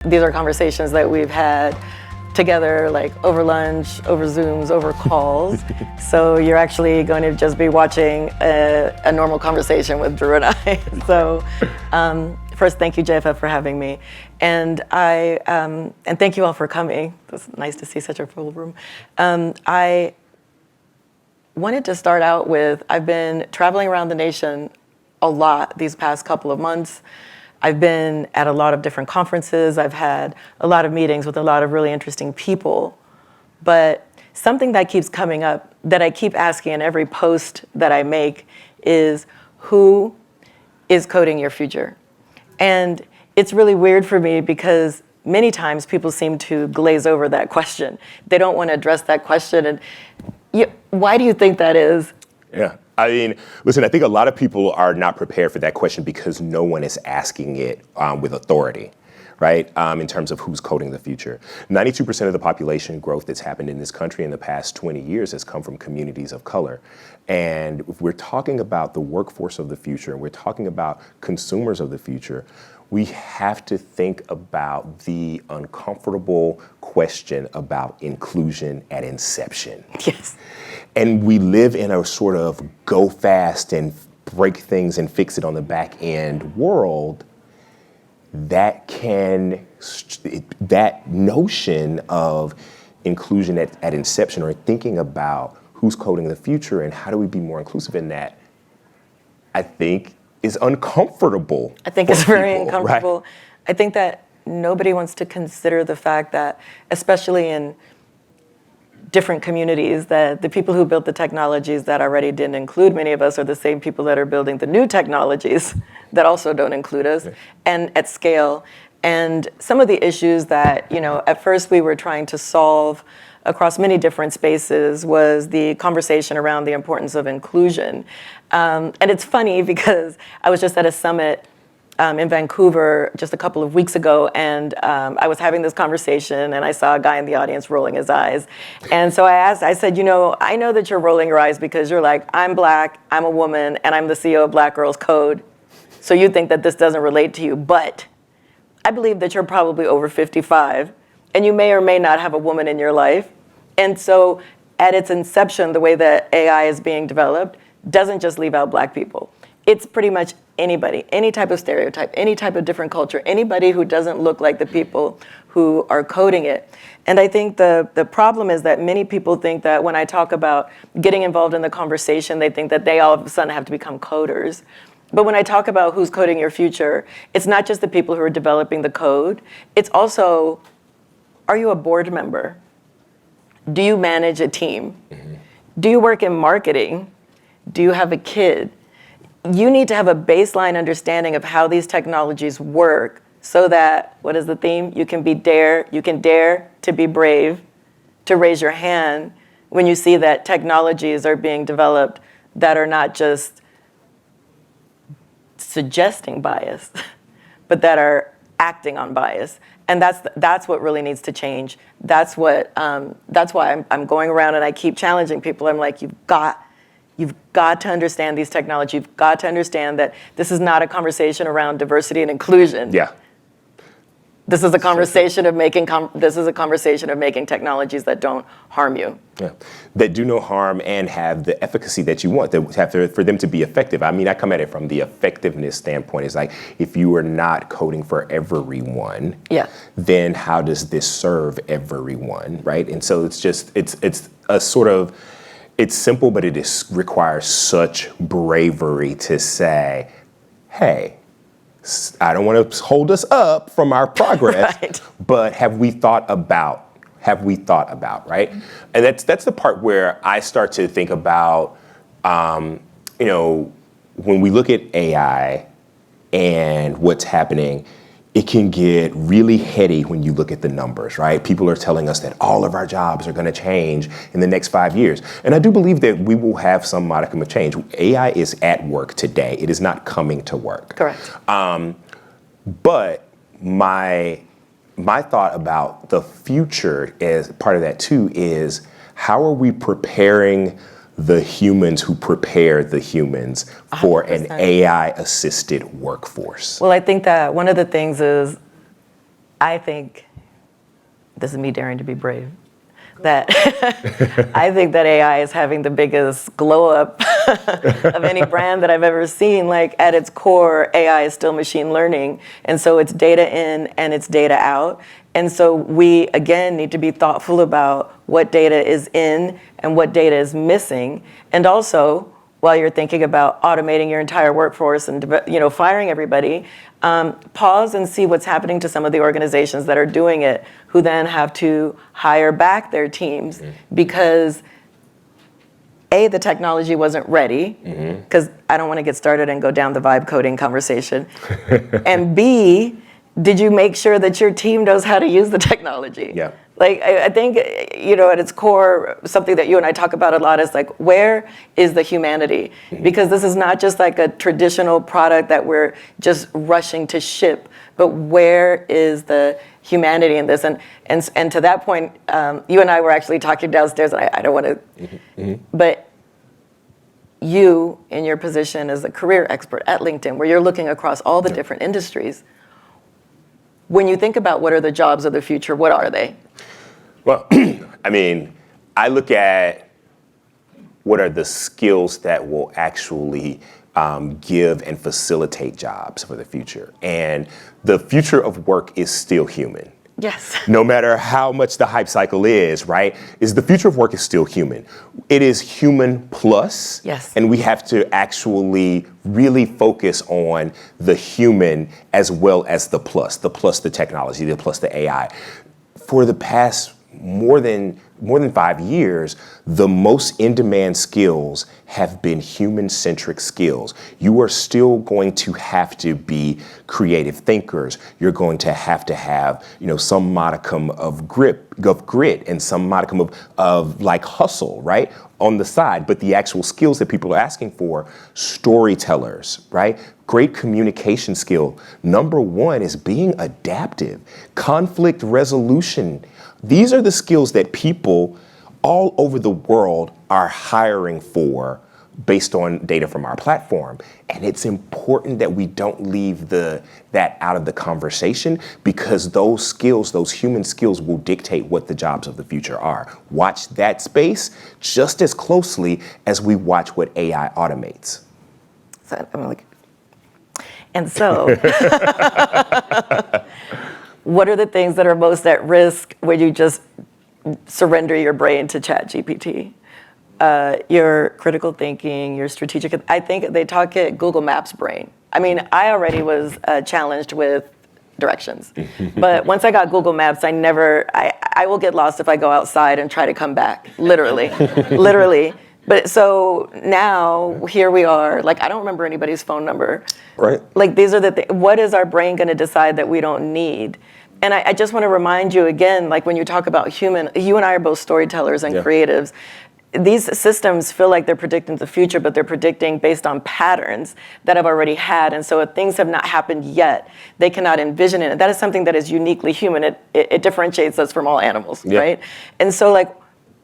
These are conversations that we've had together, like over lunch, over Zooms, over calls. So you're actually going to just be watching a normal conversation with Drew and I. So first, thank you, JFF, for having me. And and thank you all for coming. It's nice to see such a full room. I wanted to start out with, I've been traveling around the nation a lot these past couple of months. I've been at a lot of different conferences. I've had a lot of meetings with a lot of really interesting people. But something that keeps coming up, that I keep asking in every post that I make, is who is coding your future? And it's really weird for me because many times people seem to glaze over that question. They don't want to address that question. And why do you think that is? Yeah. I mean, listen, I think a lot of people are not prepared for that question because no one is asking it with authority, right? In terms of who's coding the future. 92% of the population growth that's happened in this country in the past 20 years has come from communities of color. And if we're talking about the workforce of the future, and we're talking about consumers of the future, we have to think about the uncomfortable question about inclusion at inception. Yes. And we live in a sort of go fast and break things and fix it on the back end world that notion of inclusion at inception, or thinking about who's coding the future and how do we be more inclusive in that, I think is uncomfortable. I think it's very uncomfortable. Right? I think that nobody wants to consider the fact that, especially in different communities, that the people who built the technologies that already didn't include many of us are the same people that are building the new technologies that also don't include us, and at scale. And some of the issues that, at first we were trying to solve across many different spaces was the conversation around the importance of inclusion. And it's funny because I was just at a summit in Vancouver just a couple of weeks ago, and I was having this conversation, and I saw a guy in the audience rolling his eyes. And so I said, I know that you're rolling your eyes because you're like, I'm Black, I'm a woman, and I'm the CEO of Black Girls Code. So you think that this doesn't relate to you, but I believe that you're probably over 55, and you may or may not have a woman in your life. And so at its inception, the way that AI is being developed doesn't just leave out Black people. It's pretty much anybody, any type of stereotype, any type of different culture, anybody who doesn't look like the people who are coding it. And I think the problem is that many people think that when I talk about getting involved in the conversation, they think that they all of a sudden have to become coders. But when I talk about who's coding your future, it's not just the people who are developing the code. It's also, are you a board member? Do you manage a team? Mm-hmm. Do you work in marketing? Do you have a kid? You need to have a baseline understanding of how these technologies work so that, what is the theme? You can dare to be brave, to raise your hand when you see that technologies are being developed that are not just suggesting bias, but that are acting on bias. And that's what really needs to change. That's why I'm going around and I keep challenging people. I'm like, you've got to understand these technologies. You've got to understand that this is not a conversation around diversity and inclusion. Yeah. This is a conversation of making technologies that don't harm you. Yeah, that do no harm and have the efficacy that you want, for them to be effective. I mean, I come at it from the effectiveness standpoint. It's like, if you are not coding for everyone, then how does this serve everyone, right? And so it's simple, but it requires such bravery to say, hey, I don't want to hold us up from our progress, right, but have we thought about, right? And that's the part where I start to think about, when we look at AI and what's happening, it can get really heady when you look at the numbers, right? People are telling us that all of our jobs are going to change in the next 5 years. And I do believe that we will have some modicum of change. AI is at work today. It is not coming to work. Correct. But my thought about the future as part of that too is, how are we preparing the humans who prepare the humans for 100%. An AI-assisted workforce? Well, I think that one of the things is I think, this is me daring to be brave, that I think that AI is having the biggest glow up of any brand that I've ever seen. Like at its core, AI is still machine learning. And so it's data in and it's data out. And so we, again, need to be thoughtful about what data is in and what data is missing. And also, while you're thinking about automating your entire workforce and firing everybody, pause and see what's happening to some of the organizations that are doing it, who then have to hire back their teams because A, the technology wasn't ready, because I don't want to get started and go down the vibe coding conversation, and B, did you make sure that your team knows how to use the technology? Yeah. Like, I think, at its core, something that you and I talk about a lot is like, where is the humanity? Because this is not just like a traditional product that we're just rushing to ship, but where is the humanity in this? And to that point, you and I were actually talking downstairs, and I don't want to, but you, in your position as a career expert at LinkedIn, where you're looking across all the different industries, when you think about what are the jobs of the future, what are they? Well, I mean, I look at what are the skills that will actually give and facilitate jobs for the future. And the future of work is still human. Yes. No matter how much the hype cycle is, right? The future of work is still human. It is human plus. Yes. And we have to actually really focus on the human as well as the the technology, the plus the AI. For the past more than 5 years, the most in-demand skills have been human-centric skills. You are still going to have to be creative thinkers. You're going to have, some modicum of grit and some modicum of like hustle, right, on the side. But the actual skills that people are asking for, storytellers, right? Great communication skill. Number one is being adaptive, conflict resolution. These are the skills that people all over the world are hiring for based on data from our platform. And it's important that we don't leave that out of the conversation, because those skills, those human skills, will dictate what the jobs of the future are. Watch that space just as closely as we watch what AI automates. So, what are the things that are most at risk when you just surrender your brain to ChatGPT? Your critical thinking, your strategic. I think they talk it Google Maps brain. I mean, I already was challenged with directions, but once I got Google Maps, I will get lost if I go outside and try to come back, literally. But so now here we are, like, I don't remember anybody's phone number. Right. Like, these are the things. What is our brain going to decide that we don't need? And I just want to remind you again, like when you talk about human, you and I are both storytellers and creatives. These systems feel like they're predicting the future, but they're predicting based on patterns that have already had. And so if things have not happened yet, they cannot envision it. And that is something that is uniquely human. It differentiates us from all animals, right? And so like,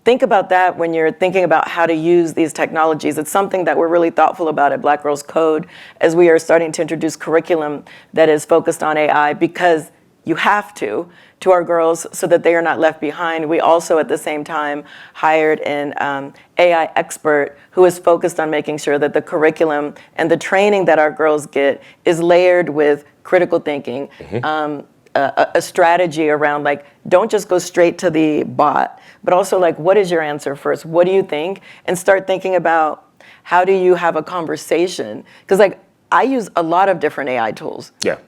think about that when you're thinking about how to use these technologies. It's something that we're really thoughtful about at Black Girls Code as we are starting to introduce curriculum that is focused on AI, because you have to our girls so that they are not left behind. We also, at the same time, hired an AI expert who is focused on making sure that the curriculum and the training that our girls get is layered with critical thinking, a strategy around, like, don't just go straight to the bot, but also, like, what is your answer first? What do you think? And start thinking about how do you have a conversation? Because, like, I use a lot of different AI tools. Yeah.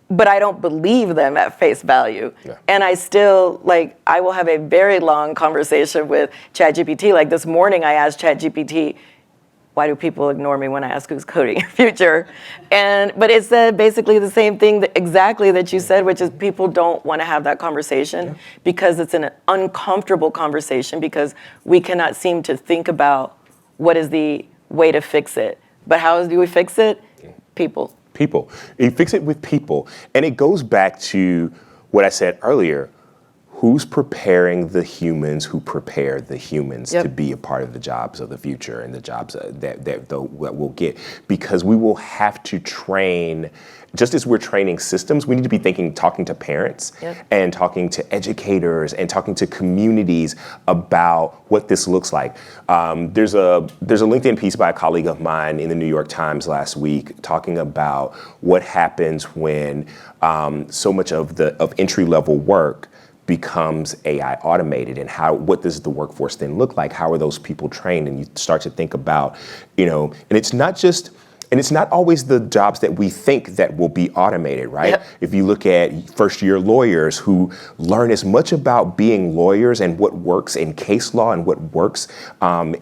But I don't believe them at face value. Yeah. And I still, like, I will have a very long conversation with ChatGPT. Like this morning I asked ChatGPT, why do people ignore me when I ask who's coding your future? But it said basically the same thing exactly that you said, which is people don't want to have that conversation because it's an uncomfortable conversation, because we cannot seem to think about what is the way to fix it. But how do we fix it? People. You fix it with people. And it goes back to what I said earlier. who's preparing the humans who prepare the humans Yep. to be a part of the jobs of the future and the jobs that we'll get? Because we will have to train, just as we're training systems, we need to be talking to parents Yep. and talking to educators and talking to communities about what this looks like. There's a LinkedIn piece by a colleague of mine in the New York Times last week talking about what happens when so much of entry-level work becomes AI automated, and what does the workforce then look like? How are those people trained? And you start to think about, and it's not always the jobs that we think that will be automated, right? Yep. If you look at first-year lawyers who learn as much about being lawyers and what works in case law and what works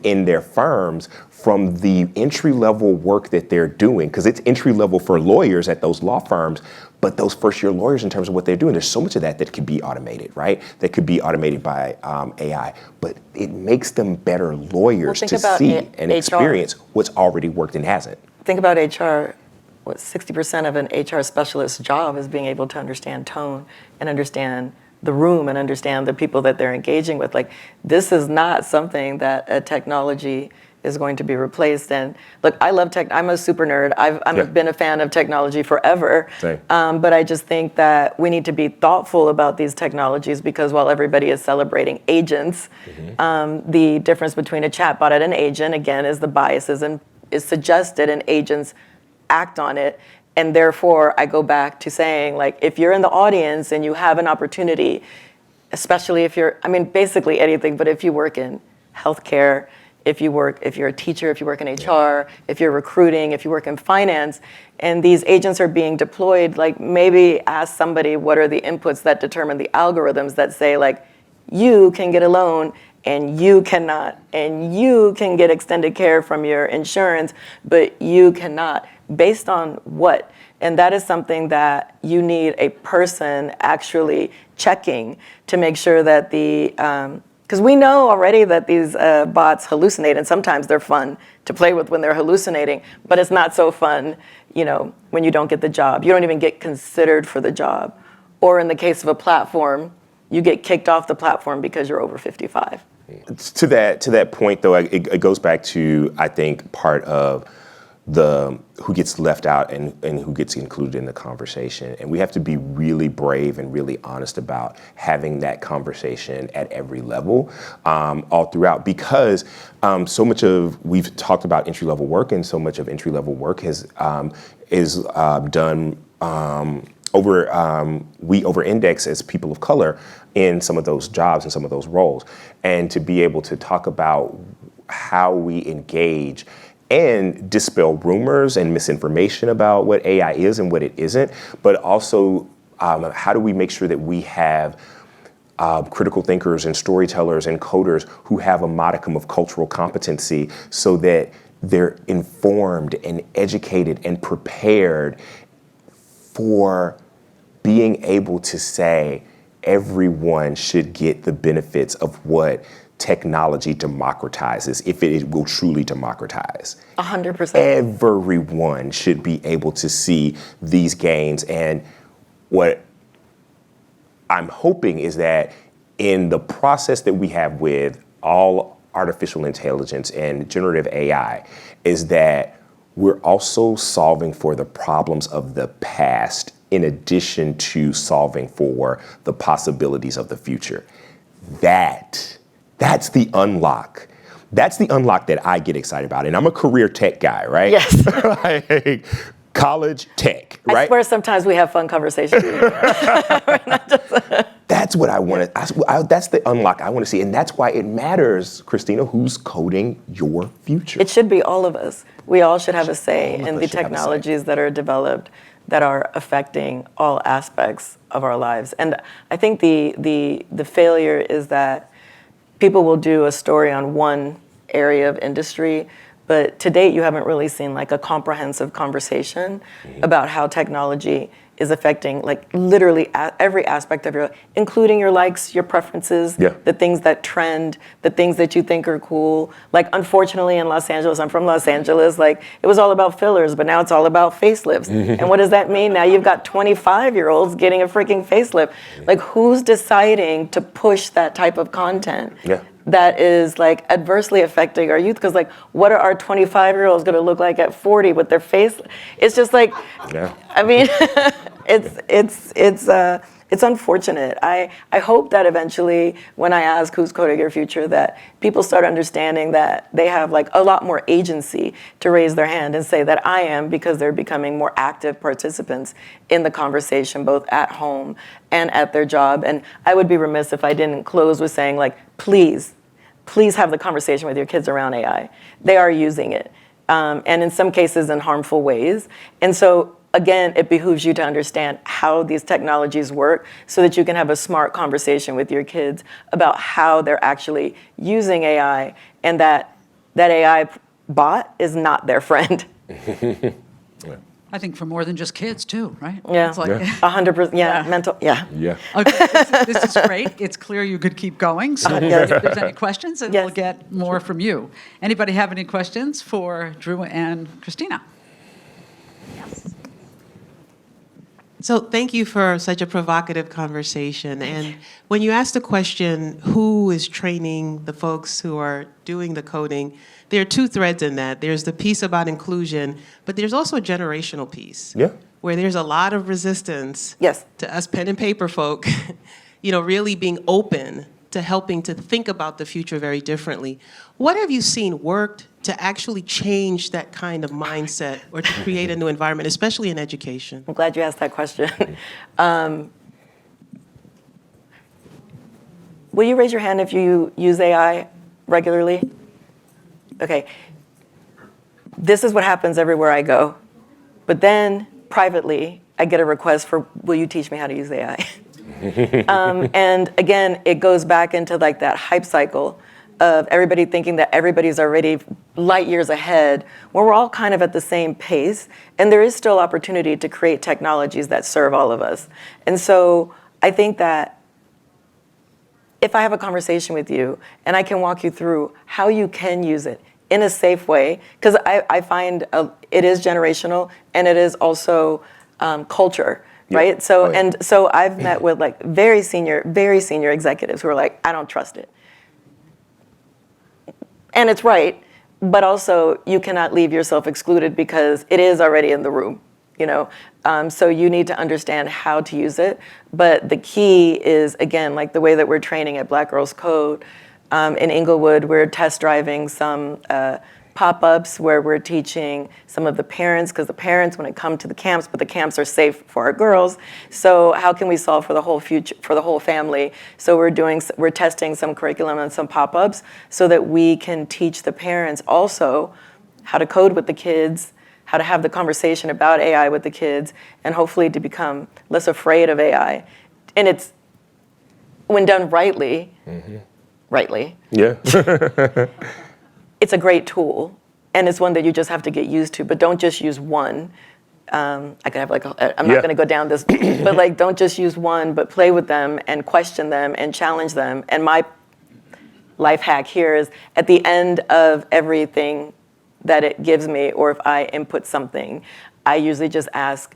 in their firms from the entry-level work that they're doing, because it's entry-level for lawyers at those law firms, but those first-year lawyers, in terms of what they're doing, there's so much of that could be automated, right? That could be automated by AI, but it makes them better lawyers to see and experience what's already worked and hasn't. Think about HR. 60% of an HR specialist's job is being able to understand tone and understand the room and understand the people that they're engaging with. Like, this is not something that a technology is going to be replaced. And look, I love tech. I'm a super nerd. I've been a fan of technology forever. Same. But I just think that we need to be thoughtful about these technologies, because while everybody is celebrating agents, the difference between a chatbot and an agent, again, is the biases and is suggested, and agents act on it. And therefore, I go back to saying, like, if you're in the audience and you have an opportunity, especially if you're, basically anything, but if you work in healthcare, if you're a teacher, if you work in HR, if you're recruiting, if you work in finance, and these agents are being deployed, like, maybe ask somebody what are the inputs that determine the algorithms that say, like, you can get a loan and you cannot, and you can get extended care from your insurance, but you cannot. Based on what? And that is something that you need a person actually checking to make sure that because we know already that these bots hallucinate, and sometimes they're fun to play with when they're hallucinating, but it's not so fun, when you don't get the job. You don't even get considered for the job. Or in the case of a platform, you get kicked off the platform because you're over 55. To that point, though, it goes back to, I think, part of who gets left out and who gets included in the conversation. And we have to be really brave and really honest about having that conversation at every level, all throughout, because we've talked about entry-level work, and so much of entry-level work is done we over-index as people of color in some of those jobs and some of those roles. And to be able to talk about how we engage and dispel rumors and misinformation about what AI is and what it isn't, but also how do we make sure that we have critical thinkers and storytellers and coders who have a modicum of cultural competency, so that they're informed and educated and prepared for being able to say everyone should get the benefits of what technology democratizes, if it will truly democratize. 100%. Everyone should be able to see these gains. And what I'm hoping is that in the process that we have with all artificial intelligence and generative AI, is that we're also solving for the problems of the past in addition to solving for the possibilities of the future. That's the unlock. That's the unlock that I get excited about. And I'm a career tech guy, right? Yes. Like, college tech, right? I swear sometimes we have fun conversations. That's what I want to, that's the unlock I want to see. And that's why it matters, Christina, who's coding your future. It should be all of us. We all should have a say in the technologies that are developed that are affecting all aspects of our lives. And I think the failure is that people will do a story on one area of industry, but to date you haven't really seen like a comprehensive conversation about how technology is affecting like literally every aspect of your life, including your likes, your preferences, the things that trend, the things that you think are cool. Like unfortunately in Los Angeles, I'm from Los Angeles, like it was all about fillers, but now it's all about facelifts. And what does that mean? Now you've got 25-year-olds getting a freaking facelift. Like who's deciding to push that type of content? That is like adversely affecting our youth, because like what are our 25-year-olds going to look like at 40 with their face? It's just like, I mean, it's unfortunate. I hope that eventually when I ask who's coding your future, that people start understanding that they have like a lot more agency to raise their hand and say that I am, because they're becoming more active participants in the conversation, both at home and at their job. And I would be remiss if I didn't close with saying like, please have the conversation with your kids around AI. They are using it, and in some cases in harmful ways. And so again, it behooves you to understand how these technologies work so that you can have a smart conversation with your kids about how they're actually using AI, and that AI bot is not their friend. I think for more than just kids too, right? Yeah, It's like, 100%. Yeah, mental. Yeah. Okay, this is great. It's clear you could keep going. So if there's any questions, and we'll get more from you. Anybody have any questions for Drew and Christina? Yes. So thank you for such a provocative conversation. And when you ask the question, who is training the folks who are doing the coding, there are two threads in that. There's the piece about inclusion, but there's also a generational piece. Where there's a lot of resistance to us pen and paper folk, really being open to helping to think about the future very differently. What have you seen worked to actually change that kind of mindset or to create a new environment, especially in education? I'm glad you asked that question. Will you raise your hand if you use AI regularly? Okay. This is what happens everywhere I go. But then privately, I get a request for, will you teach me how to use AI? And again, it goes back into like that hype cycle of everybody thinking that everybody's already light years ahead, when we're all kind of at the same pace, and there is still opportunity to create technologies that serve all of us. And so I think that if I have a conversation with you and I can walk you through how you can use it in a safe way, because I find it is generational and it is also culture. Right? So so I've met with like very senior executives who are like, I don't trust it. And it's right, but also you cannot leave yourself excluded because it is already in the room, So you need to understand how to use it. But the key is, again, like the way that we're training at Black Girls Code in Inglewood, we're test driving some pop-ups where we're teaching some of the parents, because the parents, when it comes to the camps, but the camps are safe for our girls. So how can we solve for the whole future, for the whole family? So we're testing some curriculum and some pop-ups so that we can teach the parents also how to code with the kids, how to have the conversation about AI with the kids, and hopefully to become less afraid of AI. And it's, when done rightly, it's a great tool, and it's one that you just have to get used to. But don't just use one. I could have like, I'm not going to go down this, but like, don't just use one, but play with them and question them and challenge them. And my life hack here is at the end of everything that it gives me, or if I input something, I usually just ask,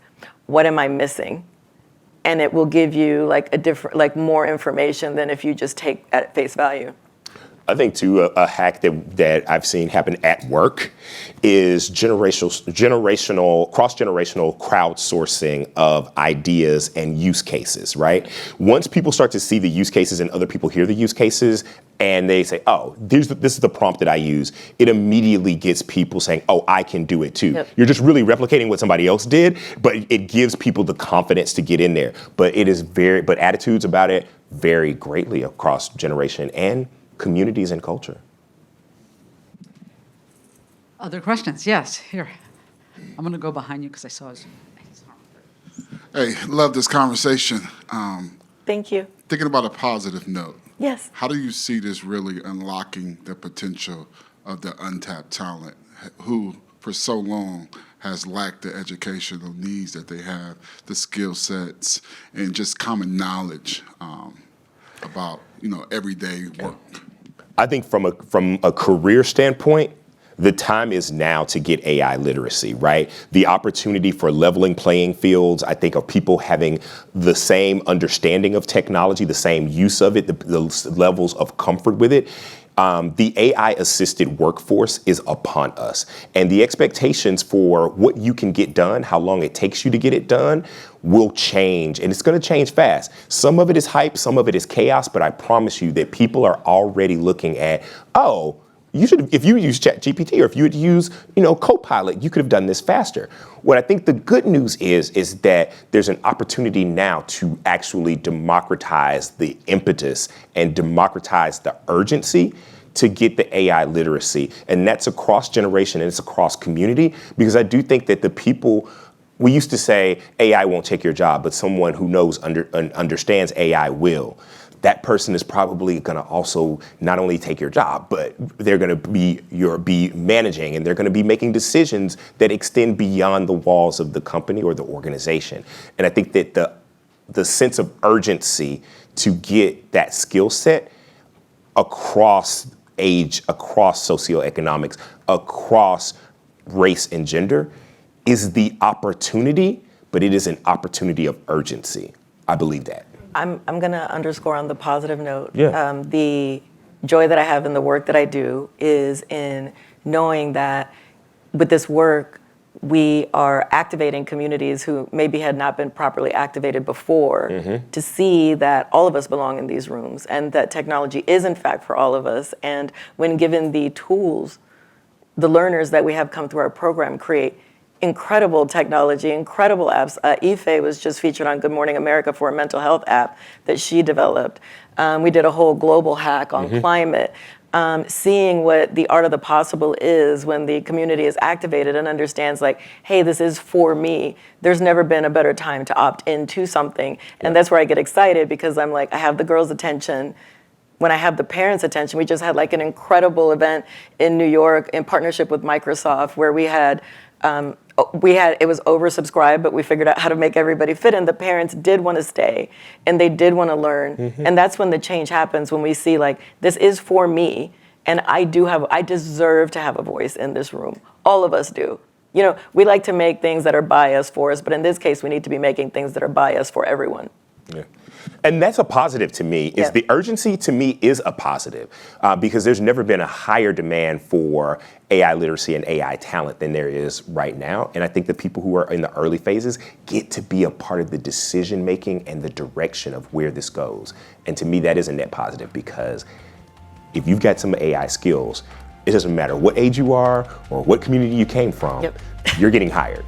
what am I missing? And it will give you like a different, like more information than if you just take at face value. I think too, a hack that I've seen happen at work is cross-generational crowdsourcing of ideas and use cases, right? Once people start to see the use cases and other people hear the use cases and they say, oh, this is the prompt that I use, it immediately gets people saying, oh, I can do it too. You're just really replicating what somebody else did, but it gives people the confidence to get in there. But attitudes about it vary greatly across generation and communities and culture. Other questions? Yes, here. I'm going to go behind you because I saw his. Hey, love this conversation. Thank you. Thinking about a positive note. Yes. How do you see this really unlocking the potential of the untapped talent who, for so long, has lacked the educational needs that they have, the skill sets, and just common knowledge about everyday work. I think from a career standpoint, the time is now to get AI literacy, right? The opportunity for leveling playing fields, I think, of people having the same understanding of technology, the same use of it, the levels of comfort with it. The AI-assisted workforce is upon us. And the expectations for what you can get done, how long it takes you to get it done, will change. And it's going to change fast. Some of it is hype, some of it is chaos, but I promise you that people are already looking at, oh, if you use ChatGPT or if you would use, Copilot, you could have done this faster. What I think the good news is that there's an opportunity now to actually democratize the impetus and democratize the urgency to get the AI literacy. And that's across generation and it's across community, because I do think that the people, we used to say AI won't take your job, but someone who knows, understands AI will. That person is probably going to also not only take your job, but they're going to be managing, and they're going to be making decisions that extend beyond the walls of the company or the organization. And I think that the sense of urgency to get that skill set across age, across socioeconomics, across race and gender is the opportunity, but it is an opportunity of urgency. I believe that. I'm going to underscore on the positive note. Yeah. The joy that I have in the work that I do is in knowing that with this work, we are activating communities who maybe had not been properly activated before to see that all of us belong in these rooms and that technology is in fact for all of us. And when given the tools, the learners that we have come through our program create incredible technology, incredible apps. Ife was just featured on Good Morning America for a mental health app that she developed. We did a whole global hack on climate. Seeing what the art of the possible is when the community is activated and understands like, hey, this is for me. There's never been a better time to opt into something. And that's where I get excited, because I'm like, I have the girls' attention. When I have the parents' attention, we just had like an incredible event in New York in partnership with Microsoft where we had it was oversubscribed, but we figured out how to make everybody fit in. The parents did want to stay and they did want to learn. And that's when the change happens, when we see like, this is for me and I deserve to have a voice in this room. All of us do. We like to make things that are biased for us, but in this case, we need to be making things that are biased for everyone. Yeah. And that's a positive to me. Is the urgency to me is a positive because there's never been a higher demand for AI literacy and AI talent than there is right now. And I think the people who are in the early phases get to be a part of the decision making and the direction of where this goes. And to me, that is a net positive, because if you've got some AI skills, it doesn't matter what age you are or what community you came from, you're getting hired.